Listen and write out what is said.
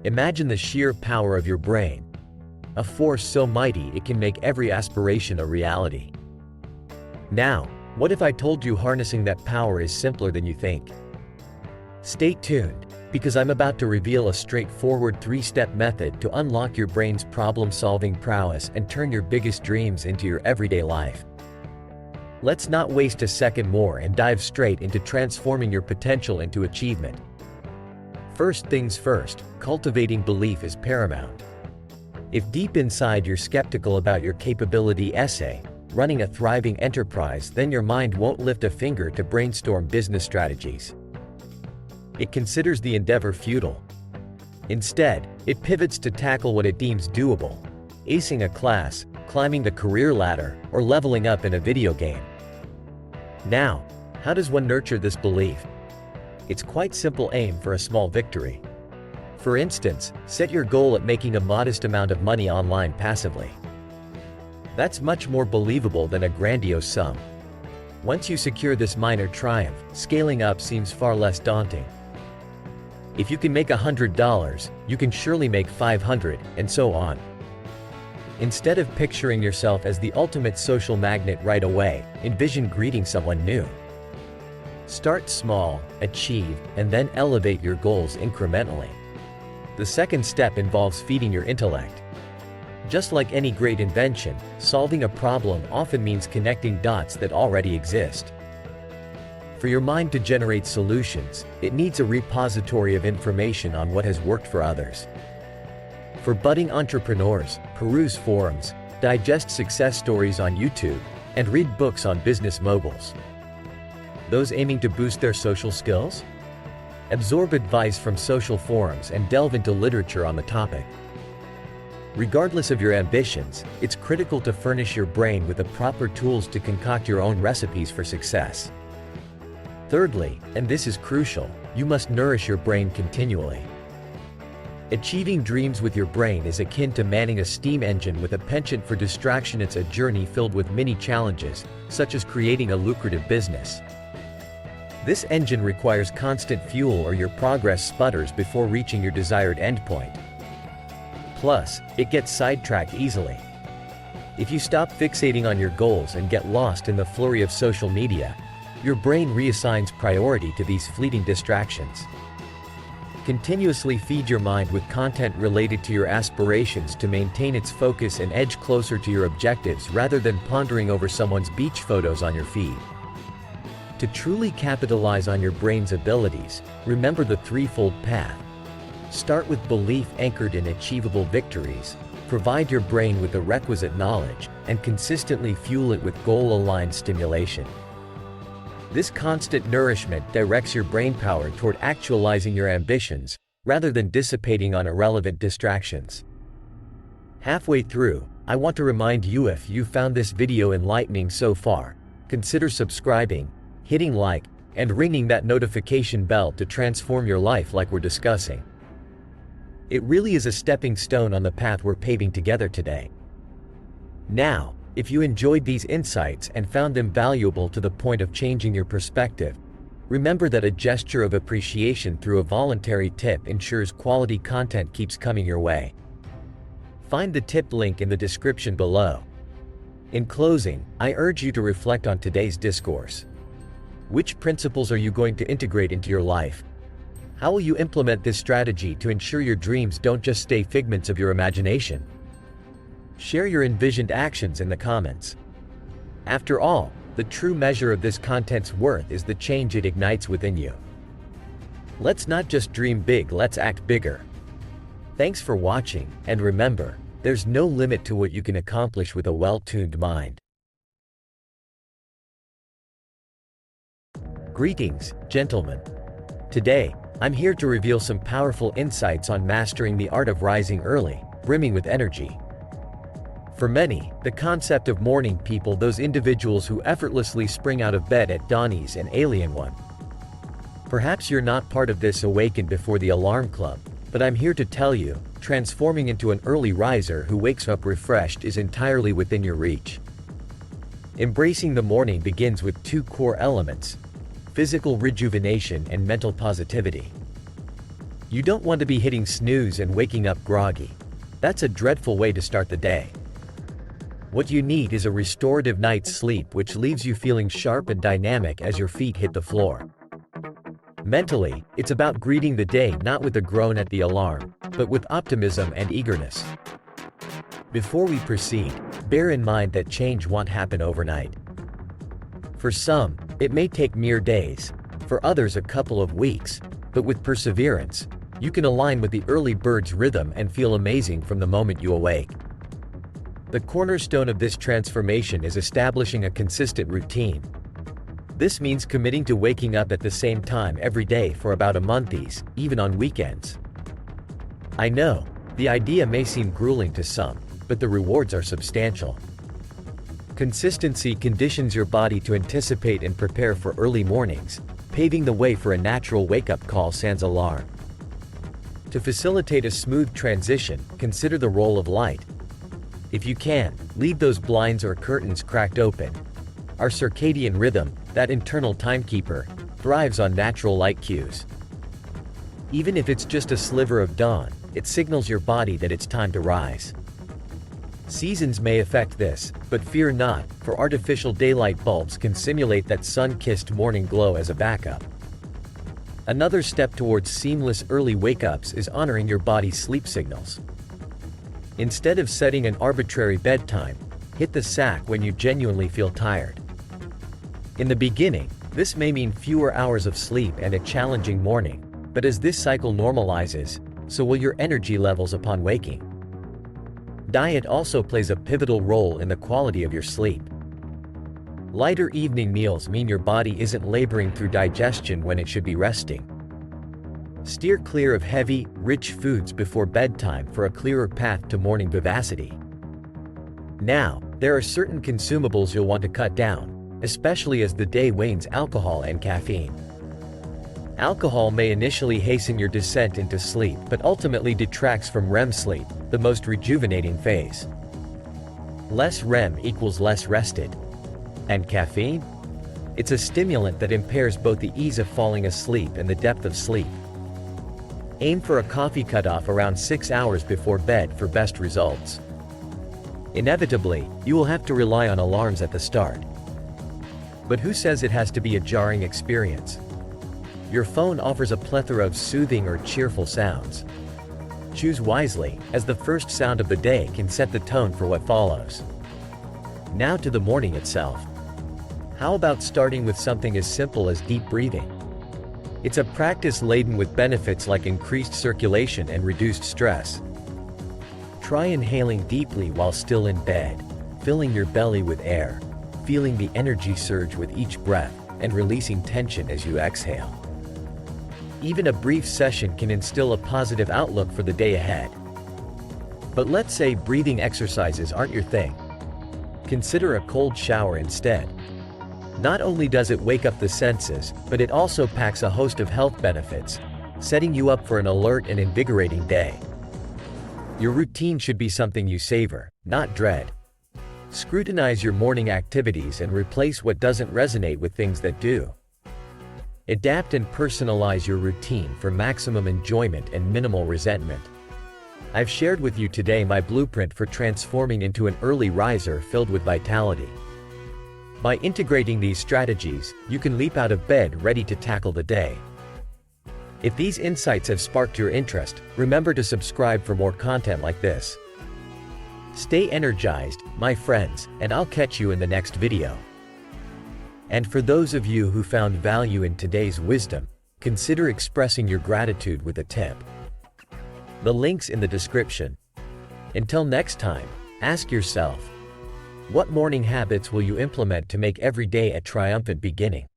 Imagine the sheer power of your brain. A force so mighty it can make every aspiration a reality. Now, what if I told you harnessing that power is simpler than you think? Stay tuned, because I'm about to reveal a straightforward 3-step method to unlock your brain's problem-solving prowess and turn your biggest dreams into your everyday life. Let's not waste a second more and dive straight into transforming your potential into achievement. First things first, cultivating belief is paramount. If deep inside you're skeptical about your capability essay, running a thriving enterprise, then your mind won't lift a finger to brainstorm business strategies. It considers the endeavor futile. Instead, it pivots to tackle what it deems doable: acing a class, climbing the career ladder, or leveling up in a video game. Now, how does one nurture this belief? It's quite simple: aim for a small victory. For instance, set your goal at making a modest amount of money online passively. That's much more believable than a grandiose sum. Once you secure this minor triumph, scaling up seems far less daunting. If you can make $100, you can surely make $500, and so on. Instead of picturing yourself as the ultimate social magnet right away, envision greeting someone new. Start small, achieve, and then elevate your goals incrementally. The second step involves feeding your intellect. Just like any great invention, solving a problem often means connecting dots that already exist. For your mind to generate solutions, it needs a repository of information on what has worked for others. For budding entrepreneurs, peruse forums, digest success stories on YouTube, and read books on business moguls. Those aiming to boost their social skills? Absorb advice from social forums and delve into literature on the topic. Regardless of your ambitions, it's critical to furnish your brain with the proper tools to concoct your own recipes for success. Thirdly, and this is crucial, you must nourish your brain continually. Achieving dreams with your brain is akin to manning a steam engine with a penchant for distraction. It's a journey filled with many challenges, such as creating a lucrative business. This engine requires constant fuel or your progress sputters before reaching your desired endpoint. Plus, it gets sidetracked easily. If you stop fixating on your goals and get lost in the flurry of social media, your brain reassigns priority to these fleeting distractions. Continuously feed your mind with content related to your aspirations to maintain its focus and edge closer to your objectives rather than pondering over someone's beach photos on your feed. To truly capitalize on your brain's abilities, remember the threefold path. Start with belief anchored in achievable victories, provide your brain with the requisite knowledge, and consistently fuel it with goal-aligned stimulation. This constant nourishment directs your brainpower toward actualizing your ambitions, rather than dissipating on irrelevant distractions. Halfway through, I want to remind you, if you found this video enlightening so far, consider subscribing, hitting like, and ringing that notification bell to transform your life like we're discussing. It really is a stepping stone on the path we're paving together today. Now, if you enjoyed these insights and found them valuable to the point of changing your perspective, remember that a gesture of appreciation through a voluntary tip ensures quality content keeps coming your way. Find the tip link in the description below. In closing, I urge you to reflect on today's discourse. Which principles are you going to integrate into your life? How will you implement this strategy to ensure your dreams don't just stay figments of your imagination? Share your envisioned actions in the comments. After all, the true measure of this content's worth is the change it ignites within you. Let's not just dream big, let's act bigger. Thanks for watching, and remember, there's no limit to what you can accomplish with a well-tuned mind. Greetings, gentlemen. Today, I'm here to reveal some powerful insights on mastering the art of rising early, brimming with energy. For many, the concept of morning people, those individuals who effortlessly spring out of bed at dawn, is an alien one. Perhaps you're not part of this awaken before the alarm club, but I'm here to tell you, transforming into an early riser who wakes up refreshed is entirely within your reach. Embracing the morning begins with two core elements: physical rejuvenation and mental positivity. You don't want to be hitting snooze and waking up groggy. That's a dreadful way to start the day. What you need is a restorative night's sleep which leaves you feeling sharp and dynamic as your feet hit the floor. Mentally, it's about greeting the day not with a groan at the alarm, but with optimism and eagerness. Before we proceed, bear in mind that change won't happen overnight. For some, it may take mere days, for others a couple of weeks, but with perseverance, you can align with the early bird's rhythm and feel amazing from the moment you awake. The cornerstone of this transformation is establishing a consistent routine. This means committing to waking up at the same time every day for about a month, even on weekends. I know, the idea may seem grueling to some, but the rewards are substantial. Consistency conditions your body to anticipate and prepare for early mornings, paving the way for a natural wake-up call sans alarm. To facilitate a smooth transition, consider the role of light. If you can, leave those blinds or curtains cracked open. Our circadian rhythm, that internal timekeeper, thrives on natural light cues. Even if it's just a sliver of dawn, it signals your body that it's time to rise. Seasons may affect this, but fear not, for artificial daylight bulbs can simulate that sun-kissed morning glow as a backup. Another step towards seamless early wake-ups is honoring your body's sleep signals. Instead of setting an arbitrary bedtime, hit the sack when you genuinely feel tired. In the beginning, this may mean fewer hours of sleep and a challenging morning, but as this cycle normalizes, so will your energy levels upon waking. Diet also plays a pivotal role in the quality of your sleep. Lighter evening meals mean your body isn't laboring through digestion when it should be resting. Steer clear of heavy, rich foods before bedtime for a clearer path to morning vivacity. Now, there are certain consumables you'll want to cut down, especially as the day wanes: alcohol and caffeine. Alcohol may initially hasten your descent into sleep but ultimately detracts from REM sleep, the most rejuvenating phase. Less REM equals less rested. And caffeine? It's a stimulant that impairs both the ease of falling asleep and the depth of sleep. Aim for a coffee cutoff around 6 hours before bed for best results. Inevitably, you will have to rely on alarms at the start. But who says it has to be a jarring experience? Your phone offers a plethora of soothing or cheerful sounds. Choose wisely, as the first sound of the day can set the tone for what follows. Now to the morning itself. How about starting with something as simple as deep breathing? It's a practice laden with benefits like increased circulation and reduced stress. Try inhaling deeply while still in bed, filling your belly with air, feeling the energy surge with each breath, and releasing tension as you exhale. Even a brief session can instill a positive outlook for the day ahead. But let's say breathing exercises aren't your thing. Consider a cold shower instead. Not only does it wake up the senses, but it also packs a host of health benefits, setting you up for an alert and invigorating day. Your routine should be something you savor, not dread. Scrutinize your morning activities and replace what doesn't resonate with things that do. Adapt and personalize your routine for maximum enjoyment and minimal resentment. I've shared with you today my blueprint for transforming into an early riser filled with vitality. By integrating these strategies, you can leap out of bed ready to tackle the day. If these insights have sparked your interest, remember to subscribe for more content like this. Stay energized, my friends, and I'll catch you in the next video. And for those of you who found value in today's wisdom, consider expressing your gratitude with a tip. The link's in the description. Until next time, ask yourself, what morning habits will you implement to make every day a triumphant beginning?